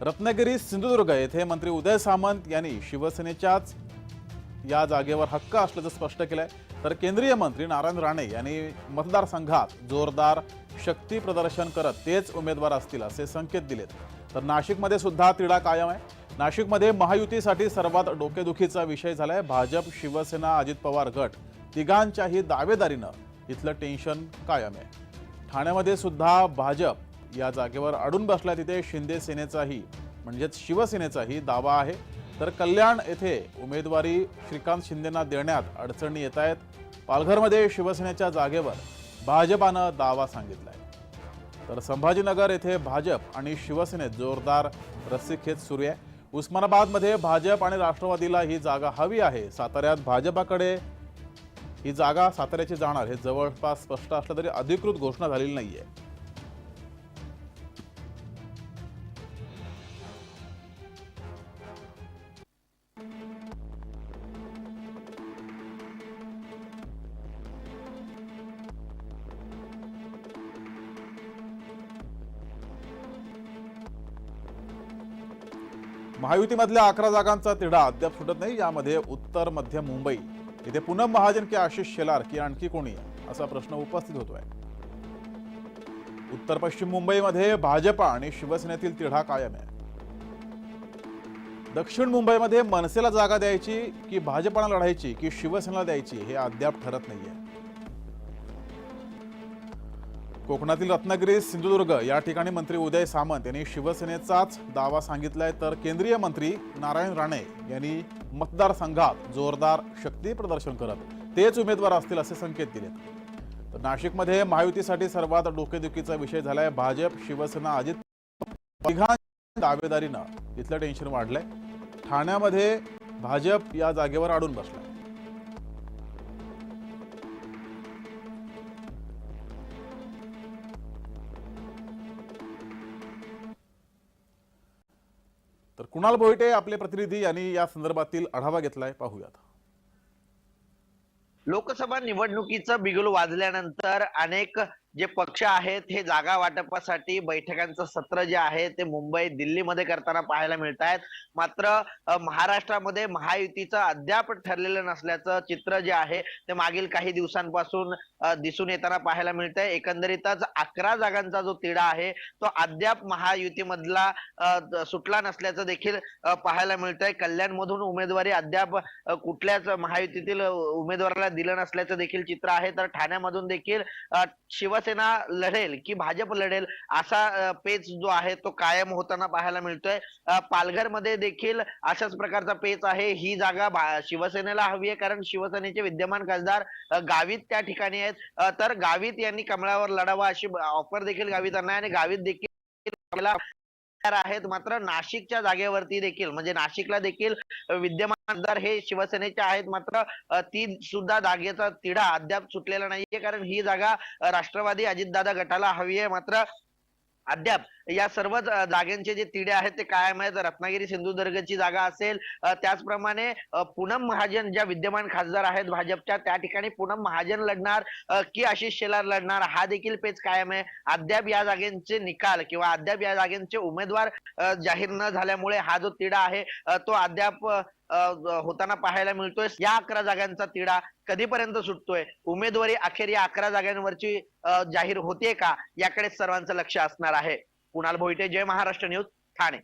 रत्नागिरी सिंधुदुर्ग येथे मंत्री उदय सामंत यांनी शिवसेनेच्याच या जागेवर हक्क असल्याचं स्पष्ट केलंय। तर केंद्रीय मंत्री नारायण राणे यांनी मतदारसंघात जोरदार शक्ती प्रदर्शन करत तेच उमेदवार असतील असे संकेत दिलेत। तर नाशिकमध्ये सुद्धा तिढा कायम आहे। नाशिकमध्ये महायुतीसाठी सर्वात डोकेदुखीचा विषय झालाय भाजप शिवसेना अजित पवार गट तिघांच्याही दावेदारीनं इथलं टेन्शन कायम आहे। ठाण्यामध्ये सुद्धा भाजप या जागेवर अडून बसला, तिथे शिंदे सेनेचाही म्हणजेच शिवसेनेचाही दावा आहे। तर कल्याण येथे उमेदवारी श्रीकांत शिंदेंना देण्यात अडचणी येत आहेत। पालघरमध्ये शिवसेनेच्या जागेवर भाजपानं दावा सांगितलाय। तर संभाजीनगर येथे भाजप आणि शिवसेनेत जोरदार रस्सीखेच सुरू आहे। उस्मानाबादमध्ये भाजप आणि राष्ट्रवादीला ही जागा हवी आहे। साताऱ्यात भाजपाकडे ही जागा साताऱ्याची जाणार हे जवळपास स्पष्ट असलं तरी अधिकृत घोषणा झालेली नाहीये। महायुतीमधल्या 11 जागांचा तिढा अद्याप सुटत नाही। यामध्ये उत्तर मध्य मुंबई इथे पूनम महाजन की आशिष शेलार की आणखी कोणी असा प्रश्न उपस्थित होतोय। उत्तर पश्चिम मुंबईमध्ये भाजपा आणि शिवसेनेतील तिढा कायम आहे। दक्षिण मुंबईमध्ये मनसेला जागा द्यायची की भाजपाला लढायची की शिवसेनेला द्यायची हे अद्याप ठरत नाहीये। कोकणातील रत्नागिरी सिंधुदुर्ग या ठिकाणी मंत्री उदय सामंत यांनी शिवसेनेचाच दावा सांगितलाय। तर केंद्रीय मंत्री नारायण राणे यांनी मतदारसंघात जोरदार शक्ती प्रदर्शन करत तेच उमेदवार असतील असे संकेत दिलेत। तर नाशिकमध्ये महायुतीसाठी सर्वात डोकेदुखीचा विषय झालाय भाजप शिवसेना अजित तिघांच्या दावेदारीनं इथलं टेन्शन वाढलंय। ठाण्यामध्ये भाजप या जागेवर अडून बसलाय। तर कुणाल भोईटे आपले प्रतिनिधी यांनी या संदर्भातील आढावा घेतलाय, पाहूयात। लोकसभा निवडणुकीचं बिगुल वाजल्यानंतर अनेक जे पक्ष आहेत हे जागा वाटपासाठी बैठकांचं सत्र जे आहे ते मुंबई दिल्लीमध्ये करताना पाहायला मिळत आहेत। मात्र महाराष्ट्रामध्ये महायुतीचं अद्याप ठरलेलं नसल्याचं चित्र जे आहे ते मागील काही दिवसांपासून दिसून येताना पाहायला मिळत आहे। एकंदरीतच 11 जागांचा जो तिढा आहे तो अद्याप महायुतीमधला सुटला नसल्याचं देखील पाहायला मिळत आहे। कल्याणमधून उमेदवारी अद्याप कुठल्याच महायुतीतील उमेदवाराला दिलं नसल्याचं देखील चित्र आहे। तर ठाण्यामधून देखील शिवसेना लढेल की भाजप लढेल असा पेच जो आहे तो कायम होताना पाहायला मिळतोय। पालघरमध्ये देखील अशाच प्रकारचा पेच आहे। ही जागा शिवसेनेला हवी आहे कारण शिवसेनेचे विद्यमान खासदार गावित त्या ठिकाणी आहेत। तर गावित यांनी कमळावर लढावा अशी ऑफर देखील गावितांना आहे आणि गावित देखील आहेत। मात्र नाशिकच्या जागेवरती देखील म्हणजे नाशिकला देखील विद्यमान खासदार हे शिवसेनेचे आहेत। मात्र ती सुद्धा जागेचा तिढा अद्याप सुटलेला नाहीये कारण ही जागा राष्ट्रवादी अजितदादा गटाला हवी आहे। मात्र अद्याप या सर्व जागांचे जे तिढे आहेत ते कायम आहेत। रत्नागिरी सिंधुदुर्गची जागा असेल, त्याचप्रमाणे पूनम महाजन ज्या विद्यमान खासदार आहेत भाजपच्या त्या ठिकाणी पूनम महाजन लढणार की आशिष शेलार लढणार हा देखील पेच कायम आहे। अद्याप या जागांचे निकाल किंवा अद्याप या जागांचे उमेदवार जाहीर न झाल्यामुळे हा जो तिढा आहे तो अद्याप होताना पाहायला मिळतोय। या 11 जागांचा तिढा कधीपर्यंत सुटतोय, उमेदवारी अखेर या 11 जागांवरची जाहीर होते का, याकडे सर्वांचं लक्ष असणार आहे। कुणाल भोईटे, जय महाराष्ट्र न्यूज, ठाणे।